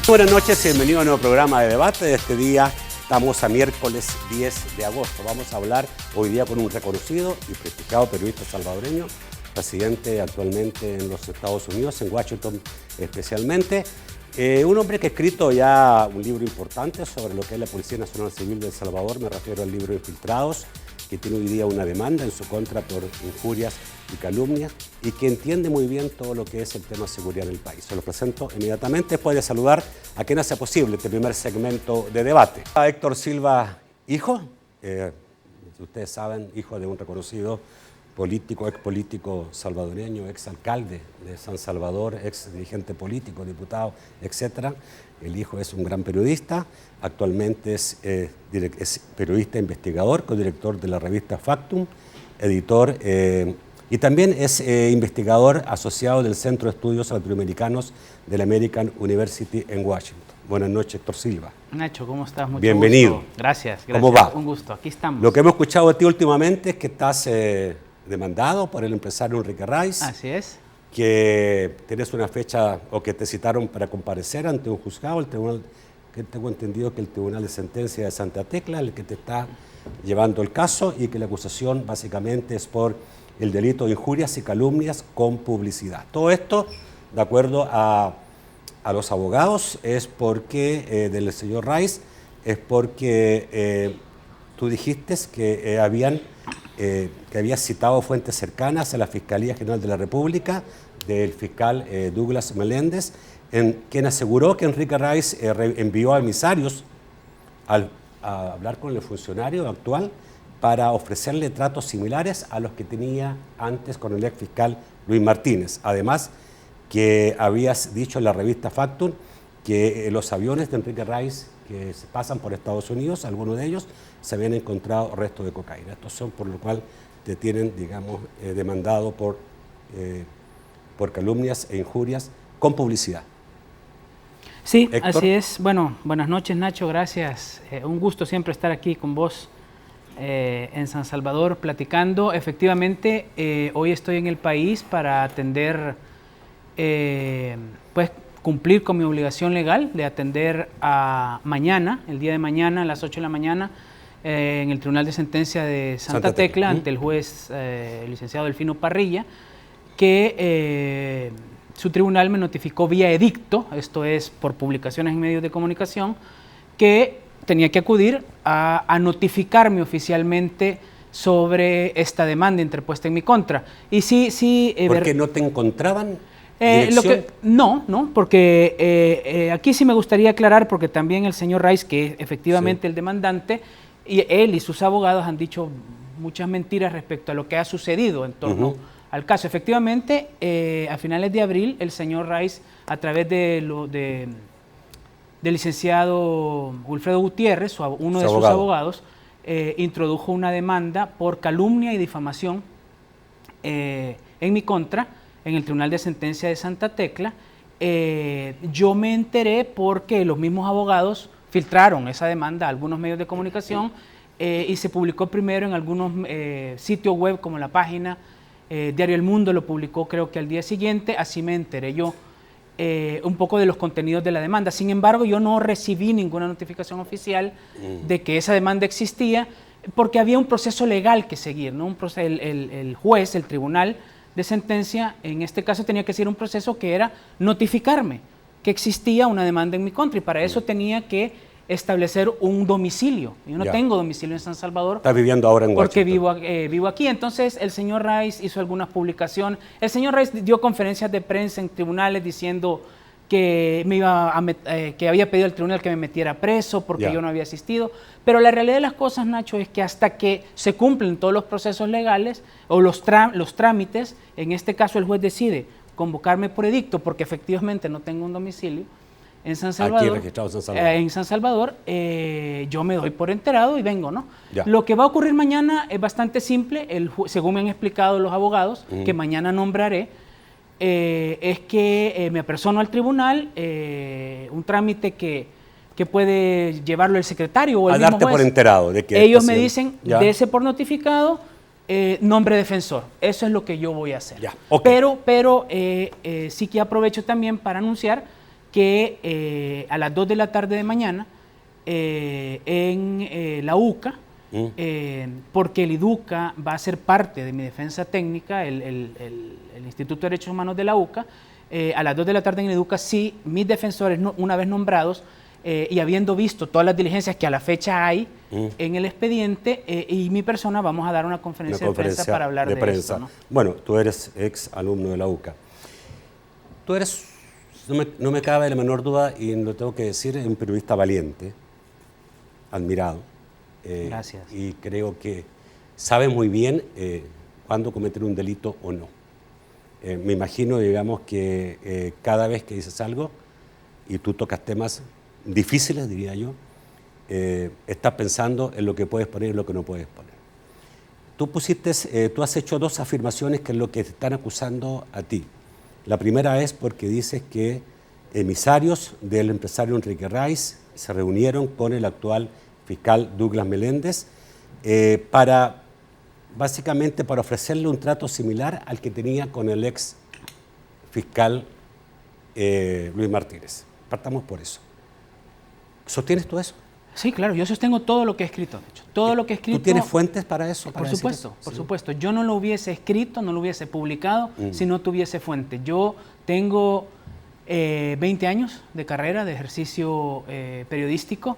Buenas noches y bienvenido a un nuevo programa de debate. De este día estamos a miércoles 10 de agosto. Vamos a hablar hoy día con un reconocido y prestigiado periodista salvadoreño, residente actualmente en los Estados Unidos, en Washington especialmente. Un hombre que ha escrito ya un libro importante sobre lo que es la Policía Nacional Civil de El Salvador. Me refiero al libro Infiltrados, que tiene hoy día una demanda en su contra por injurias y calumnias, y que entiende muy bien todo lo que es el tema de seguridad del país. Se lo presento inmediatamente después de saludar a quien hace posible este primer segmento de debate. A Héctor Silva, hijo, ustedes saben, hijo de un reconocido político, ex político salvadoreño, ex alcalde de San Salvador, ex dirigente político, diputado, etc. El hijo es un gran periodista, actualmente es periodista investigador, codirector de la revista Factum, editor y también es investigador asociado del Centro de Estudios Latinoamericanos de la American University en Washington. Buenas noches, Héctor Silva. Nacho, ¿cómo estás? Mucho Bienvenido. gusto. Gracias. ¿Cómo va? Un gusto, aquí estamos. Lo que hemos escuchado de ti últimamente es que estás demandado por el empresario Enrique Rice. Así es. Que tienes una fecha o que te citaron para comparecer ante un juzgado, el tribunal, que tengo entendido que el Tribunal de Sentencia de Santa Tecla, el que te está llevando el caso, y que la acusación básicamente es por el delito de injurias y calumnias con publicidad. Todo esto, de acuerdo a los abogados, es porque, del señor Rice, es porque tú dijiste que habías citado fuentes cercanas a la Fiscalía General de la República, del fiscal Douglas Meléndez, quien aseguró que Enrique Rice envió a emisarios a hablar con el funcionario actual para ofrecerle tratos similares a los que tenía antes con el ex fiscal Luis Martínez. Además, que habías dicho en la revista Factum que los aviones de Enrique Rice que se pasan por Estados Unidos, algunos de ellos, se habían encontrado restos de cocaína. Estos son por lo cual te tienen, digamos, demandado por calumnias e injurias con publicidad. Sí, Héctor. Así es. Bueno, buenas noches, Nacho, gracias. Un gusto siempre estar aquí con vos en San Salvador platicando. Efectivamente, hoy estoy en el país para atender, pues, cumplir con mi obligación legal de atender mañana, el día de mañana, a las 8 de la mañana, en el Tribunal de Sentencia de Santa Tecla, ante el juez el licenciado Delfino Parrilla, que su tribunal me notificó vía edicto, esto es por publicaciones en medios de comunicación, que tenía que acudir a notificarme oficialmente sobre esta demanda interpuesta en mi contra. Y sí, ¿por qué no te encontraban? No, porque aquí sí me gustaría aclarar, porque también el señor Rice, que es efectivamente el demandante, y él y sus abogados han dicho muchas mentiras respecto a lo que ha sucedido en torno al caso. Efectivamente, a finales de abril, el señor Rice, a través del licenciado Wilfredo Gutiérrez, uno de sus abogados, introdujo una demanda por calumnia y difamación en mi contra, en el Tribunal de Sentencia de Santa Tecla. Yo me enteré porque los mismos abogados filtraron esa demanda a algunos medios de comunicación y se publicó primero en algunos sitios web, como la página Diario El Mundo lo publicó creo que al día siguiente. Así me enteré yo un poco de los contenidos de la demanda. Sin embargo, yo no recibí ninguna notificación oficial de que esa demanda existía, porque había un proceso legal que seguir, ¿no? El juez, el tribunal de sentencia, en este caso tenía que ser un proceso que era notificarme que existía una demanda en mi contra, y para eso tenía que establecer un domicilio. Yo no tengo domicilio en San Salvador. ¿Estás viviendo ahora en Washington? Porque vivo aquí. Entonces el señor Rice hizo algunas publicaciones. El señor Rice dio conferencias de prensa en tribunales diciendo que que había pedido al tribunal que me metiera preso porque yo no había asistido. Pero la realidad de las cosas, Nacho, es que hasta que se cumplen todos los procesos legales o los trámites, en este caso el juez decide convocarme por edicto porque efectivamente no tengo un domicilio en San Salvador. Aquí registrado en San Salvador. Yo me doy por enterado y vengo, ¿no? Lo que va a ocurrir mañana es bastante simple, según me han explicado los abogados, que mañana nombraré, es que me apersono al tribunal, un trámite que puede llevarlo el secretario o el mismo juez. A darte por enterado de que ellos me dicen, dese por notificado, nombre defensor. Eso es lo que yo voy a hacer. Pero sí que aprovecho también para anunciar que a las 2 de la tarde de mañana en la UCA, porque el IDUCA va a ser parte de mi defensa técnica, el Instituto de Derechos Humanos de la UCA, a las 2 de la tarde en el IDUCA, sí, mis defensores, una vez nombrados, y habiendo visto todas las diligencias que a la fecha hay en el expediente, y mi persona vamos a dar una conferencia de prensa para hablar de esto, ¿no? Bueno, tú eres ex alumno de la UCA. Tú eres, no me cabe la menor duda, y lo tengo que decir, un periodista valiente, admirado. Gracias. Y creo que sabes muy bien cuándo cometer un delito o no. Me imagino, digamos, que cada vez que dices algo y tú tocas temas difíciles, diría yo, estás pensando en lo que puedes poner y lo que no puedes poner. Tú has hecho dos afirmaciones que es lo que te están acusando a ti. La primera es porque dices que emisarios del empresario Enrique Rice se reunieron con el actual fiscal Douglas Meléndez básicamente para ofrecerle un trato similar al que tenía con el ex fiscal Luis Martínez. Partamos por eso. ¿Sostienes tú eso? Sí, claro, yo sostengo todo lo que he escrito, de hecho, todo lo que he escrito. ¿Tú tienes fuentes para eso? Por supuesto, por supuesto. Yo no lo hubiese escrito, no lo hubiese publicado si no tuviese fuente. Yo tengo 20 años de carrera, de ejercicio periodístico,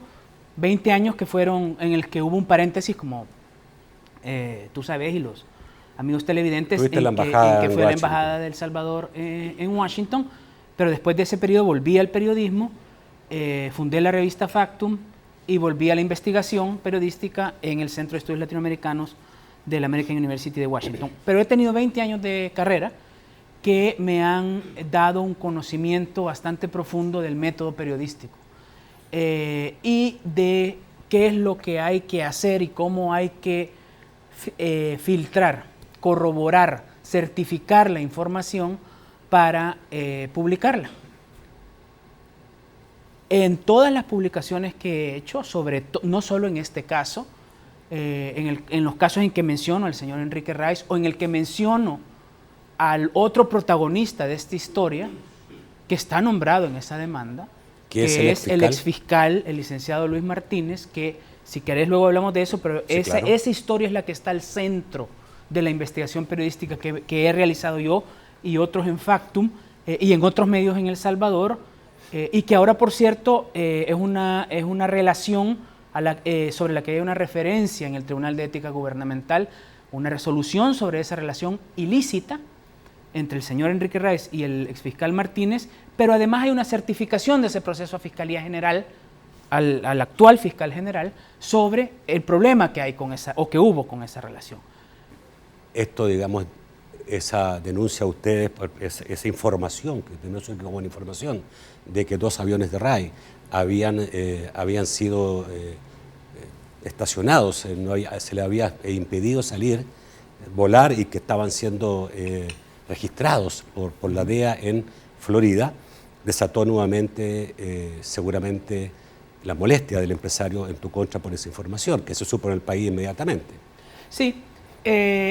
20 años que fueron en el que hubo un paréntesis, como tú sabes, y los amigos televidentes, en que fue la Embajada de El Salvador en Washington, pero después de ese periodo volví al periodismo, fundé la revista Factum y volví a la investigación periodística en el Centro de Estudios Latinoamericanos de la American University de Washington. Pero he tenido 20 años de carrera que me han dado un conocimiento bastante profundo del método periodístico y de qué es lo que hay que hacer y cómo hay que filtrar, corroborar, certificar la información para publicarla. En todas las publicaciones que he hecho, no solo en este caso, en los casos en que menciono al señor Enrique Rice o en el que menciono al otro protagonista de esta historia, que está nombrado en esa demanda, que es el exfiscal, el licenciado Luis Martínez, que si querés luego hablamos de eso, pero sí, claro. Esa historia es la que está al centro de la investigación periodística que he realizado yo y otros en Factum y en otros medios en El Salvador, y que ahora, por cierto, es una relación sobre la que hay una referencia en el Tribunal de Ética Gubernamental, una resolución sobre esa relación ilícita entre el señor Enrique Rice y el exfiscal Martínez, pero además hay una certificación de ese proceso a Fiscalía General, al actual fiscal general, sobre el problema que hay con esa, o que hubo con esa relación. Esto, digamos, esa denuncia a ustedes, esa información, que no soy como una información, de que 2 aviones de RAI habían sido estacionados, se les había impedido volar y que estaban siendo registrados por la DEA en Florida, desató nuevamente seguramente la molestia del empresario en tu contra por esa información, que se supo en el país inmediatamente. Sí.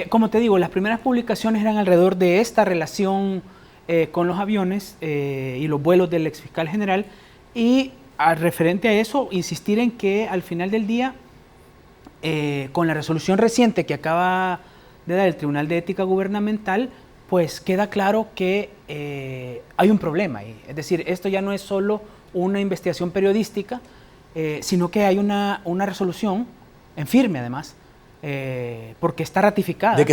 Como te digo, las primeras publicaciones eran alrededor de esta relación con los aviones y los vuelos del exfiscal general, y referente a eso, insistir en que al final del día, con la resolución reciente que acaba de dar el Tribunal de Ética Gubernamental, pues queda claro que hay un problema ahí. Es decir, esto ya no es solo una investigación periodística, sino que hay una resolución en firme además, porque está ratificada. De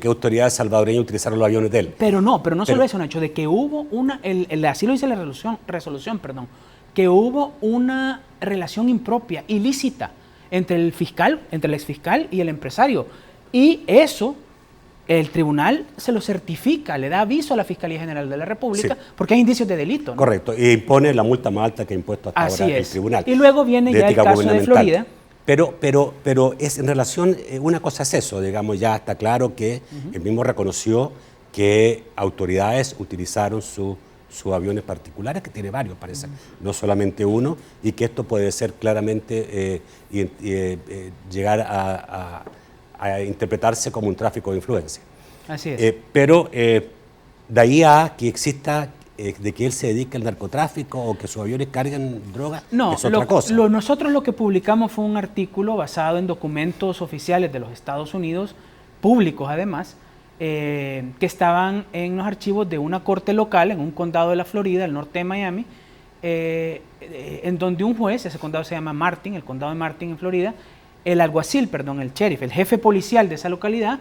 que autoridades salvadoreñas utilizaron los aviones de él. Pero no solo eso, Nacho, de que hubo así lo dice la resolución, que hubo una relación impropia, ilícita, entre el exfiscal y el empresario. Y eso, el tribunal se lo certifica, le da aviso a la Fiscalía General de la República, sí, porque hay indicios de delito, ¿no? Correcto, y impone la multa más alta que ha impuesto hasta ahora el tribunal. Y luego viene ya el caso de Florida. Pero es en relación, una cosa es eso, digamos, ya está claro que él mismo reconoció que autoridades utilizaron sus aviones particulares, que tiene varios, parece, no solamente uno, y que esto puede ser claramente llegar a interpretarse como un tráfico de influencia. Así es. Pero de ahí a que exista de que él se dedique al narcotráfico o que sus aviones carguen droga, no, es otra cosa. Nosotros lo que publicamos fue un artículo basado en documentos oficiales de los Estados Unidos, públicos además, que estaban en los archivos de una corte local en un condado de la Florida, el norte de Miami, en donde un juez, ese condado se llama Martin, el condado de Martin en Florida, el sheriff, el jefe policial de esa localidad,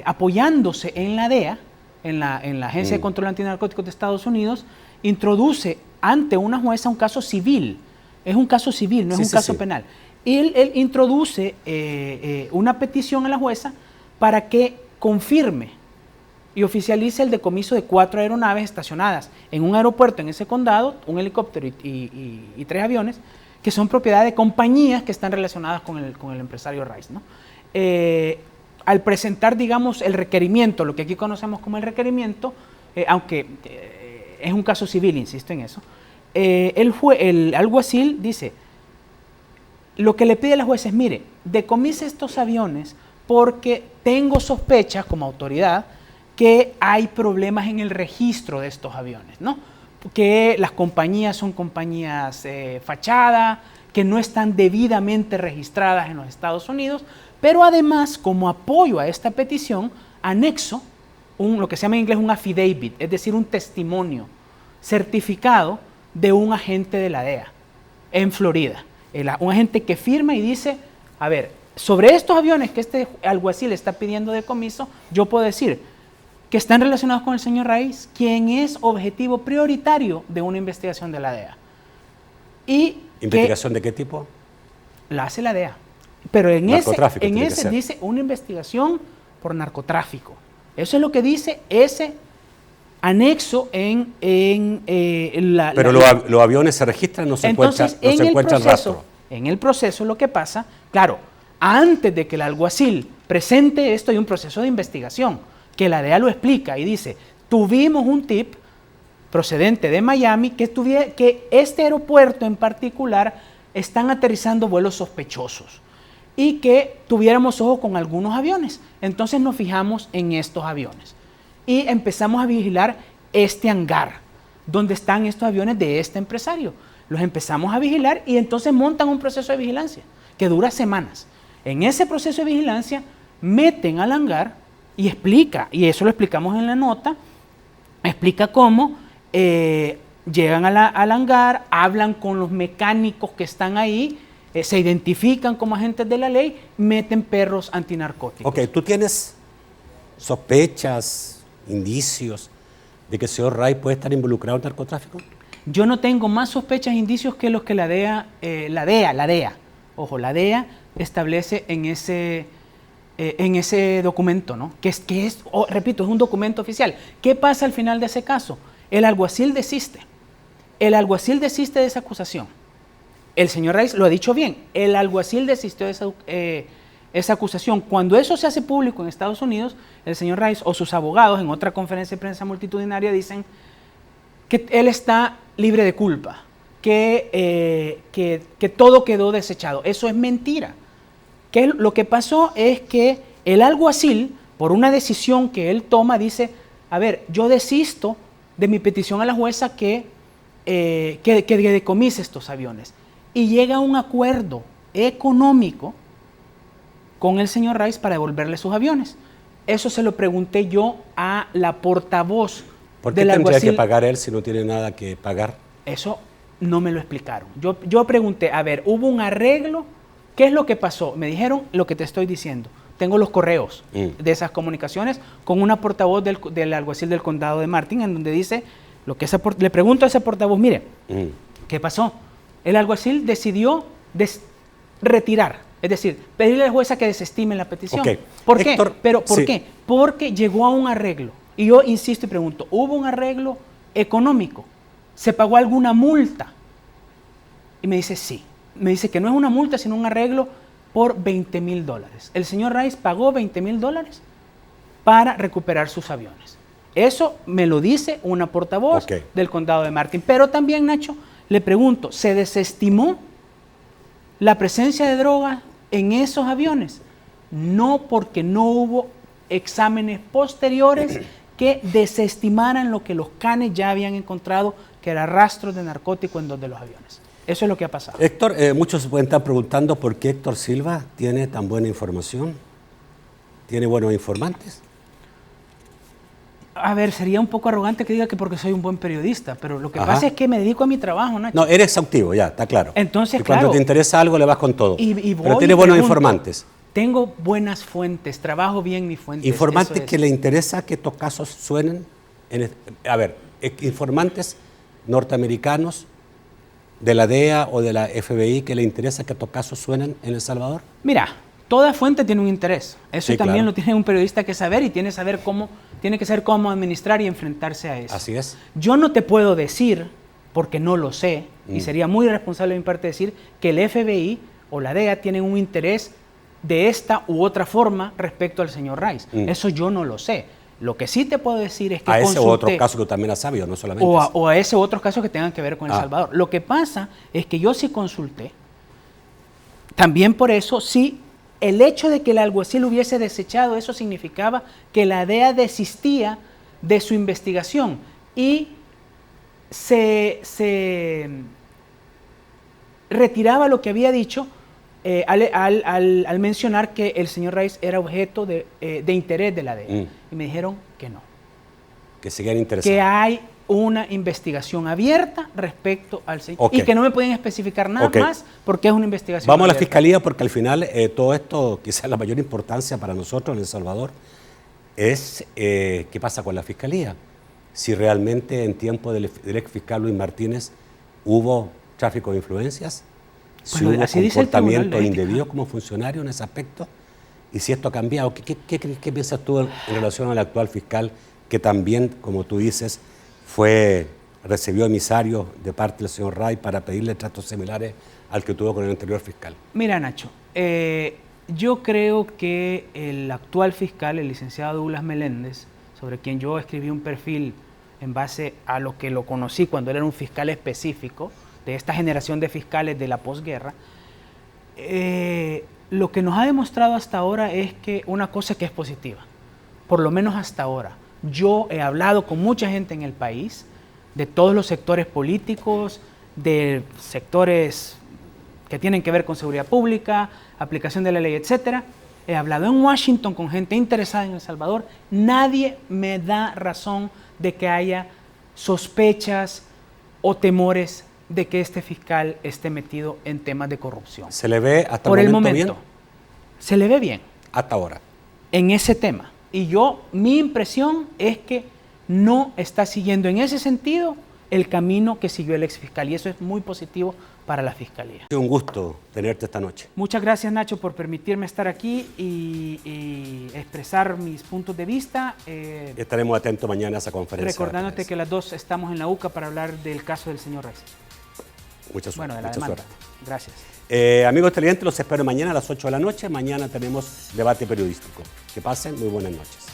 apoyándose en la DEA, en la Agencia de Control Antinarcóticos de Estados Unidos, introduce ante una jueza un caso civil. Es un caso civil, no es un caso penal. Y él introduce una petición a la jueza para que confirme y oficialice el decomiso de 4 aeronaves estacionadas en un aeropuerto en ese condado, un helicóptero y 3 aviones, que son propiedad de compañías que están relacionadas con el empresario Rice, ¿no? Al presentar, digamos, el requerimiento, lo que aquí conocemos como el requerimiento, aunque es un caso civil, insisto en eso, el alguacil dice, lo que le pide a la jueza es, mire, decomise estos aviones porque tengo sospechas como autoridad que hay problemas en el registro de estos aviones, ¿no? Que las compañías son compañías fachada, que no están debidamente registradas en los Estados Unidos, pero además, como apoyo a esta petición, anexo lo que se llama en inglés un affidavit, es decir, un testimonio certificado de un agente de la DEA en Florida. Un agente que firma y dice, a ver, sobre estos aviones que este alguacil está pidiendo decomiso, yo puedo decir que están relacionados con el señor Rice, quien es objetivo prioritario de una investigación de la DEA. ¿Investigación de qué tipo? La hace la DEA. Pero en ese dice una investigación por narcotráfico. Eso es lo que dice ese anexo Pero los aviones se registran, no se encuentra el rastro. En el proceso lo que pasa, claro, antes de que el alguacil presente esto hay un proceso de investigación, que la DEA lo explica y dice, tuvimos un tip procedente de Miami que este aeropuerto en particular están aterrizando vuelos sospechosos y que tuviéramos ojo con algunos aviones. Entonces nos fijamos en estos aviones y empezamos a vigilar este hangar donde están estos aviones de este empresario. Los empezamos a vigilar y entonces montan un proceso de vigilancia que dura semanas. En ese proceso de vigilancia meten al hangar y explica, y eso lo explicamos en la nota, explica cómo llegan al hangar, hablan con los mecánicos que están ahí, se identifican como agentes de la ley, meten perros antinarcóticos. Ok, ¿tú tienes sospechas, indicios de que el señor Rice puede estar involucrado en narcotráfico? Yo no tengo más sospechas e indicios que los que la DEA establece en ese documento, ¿no? Repito, es un documento oficial. ¿Qué pasa al final de ese caso? El alguacil desiste. El alguacil desiste de esa acusación. El señor Rice lo ha dicho bien. El alguacil desistió de esa acusación. Cuando eso se hace público en Estados Unidos, el señor Rice o sus abogados en otra conferencia de prensa multitudinaria dicen que él está libre de culpa, que todo quedó desechado. Eso es mentira. Lo que pasó es que el alguacil, por una decisión que él toma, dice, a ver, yo desisto de mi petición a la jueza que decomise estos aviones. Y llega a un acuerdo económico con el señor Rice para devolverle sus aviones. Eso se lo pregunté yo a la portavoz del alguacil. ¿Por qué tendría que pagar él si no tiene nada que pagar? Eso no me lo explicaron. Yo pregunté, a ver, ¿hubo un arreglo? ¿Qué es lo que pasó? Me dijeron lo que te estoy diciendo. Tengo los correos de esas comunicaciones con una portavoz del alguacil del condado de Martin, en donde dice, le pregunto a esa portavoz, mire, ¿qué pasó? El alguacil decidió retirar, es decir, pedirle a la jueza que desestime la petición. Okay. ¿Por qué? ¿Por qué? Porque llegó a un arreglo. Y yo insisto y pregunto, ¿hubo un arreglo económico? ¿Se pagó alguna multa? Y me dice, sí. Me dice que no es una multa, sino un arreglo por $20,000. El señor Rice pagó $20,000 para recuperar sus aviones. Eso me lo dice una portavoz del condado de Martin. Pero también, Nacho, le pregunto, ¿se desestimó la presencia de droga en esos aviones? No, porque no hubo exámenes posteriores que desestimaran lo que los canes ya habían encontrado, que era rastros de narcóticos en 2 de los aviones. Eso es lo que ha pasado. Héctor, muchos se pueden estar preguntando por qué Héctor Silva tiene tan buena información, tiene buenos informantes. A ver, sería un poco arrogante que diga que porque soy un buen periodista, pero lo que pasa es que me dedico a mi trabajo, Nacho. No, eres exhaustivo, ya, está claro. Entonces, y cuando claro, te interesa algo le vas con todo. Pero tiene buenos informantes. Tengo buenas fuentes, trabajo bien mis fuentes. Informantes que le interesa que estos casos suenen. Informantes norteamericanos de la DEA o de la FBI que le interesa que estos casos suenen en El Salvador. Mira, toda fuente tiene un interés. Eso sí, también claro. Lo tiene un periodista que saber y tiene que saber cómo administrar y enfrentarse a eso. Así es. Yo no te puedo decir, porque no lo sé, y sería muy irresponsable de mi parte decir que el FBI o la DEA tienen un interés de esta u otra forma respecto al señor Rice. Eso yo no lo sé. Lo que sí te puedo decir es que a ese u otro caso que también has sabido, no solamente o a ese u otros casos que tengan que ver con El Salvador. Lo que pasa es que yo sí consulté. También por eso, sí, el hecho de que el alguacil hubiese desechado, eso significaba que la DEA desistía de su investigación y se retiraba lo que había dicho al mencionar que el señor Rice era objeto de interés de la DEA. Y me dijeron que no. Que seguían interesados. Que hay una investigación abierta respecto al señor. Y que no me pueden especificar nada más porque es una investigación Vamos abierta. A la Fiscalía porque al final todo esto, quizás la mayor importancia para nosotros en El Salvador, es qué pasa con la Fiscalía. Si realmente en tiempo del ex fiscal Luis Martínez hubo tráfico de influencias, si hubo comportamiento indebido como funcionario en ese aspecto, y si esto ha cambiado. ¿Qué piensas tú en relación al actual fiscal que también, como tú dices, recibió emisarios de parte del señor Ray para pedirle tratos similares al que tuvo con el anterior fiscal? Mira, Nacho, yo creo que el actual fiscal, el licenciado Douglas Meléndez, sobre quien yo escribí un perfil en base a lo que lo conocí cuando él era un fiscal específico de esta generación de fiscales de la posguerra, lo que nos ha demostrado hasta ahora es que una cosa que es positiva, por lo menos hasta ahora. Yo he hablado con mucha gente en el país, de todos los sectores políticos, de sectores que tienen que ver con seguridad pública, aplicación de la ley, etcétera. He hablado en Washington con gente interesada en El Salvador. Nadie me da razón de que haya sospechas o temores de que este fiscal esté metido en temas de corrupción. ¿Se le ve hasta por el momento bien? Se le ve bien. Hasta ahora. En ese tema. Y mi impresión es que no está siguiendo en ese sentido el camino que siguió el exfiscal. Y eso es muy positivo para la Fiscalía. Un gusto tenerte esta noche. Muchas gracias, Nacho, por permitirme estar aquí y expresar mis puntos de vista. Estaremos atentos mañana a esa conferencia. Recordándote que las dos estamos en la UCA para hablar del caso del señor Rice. Mucha suerte. Bueno, de la demanda. Suerte. Gracias. Amigos televidentes, los espero mañana a las 8 de la noche. Mañana tenemos debate periodístico. Que pasen muy buenas noches.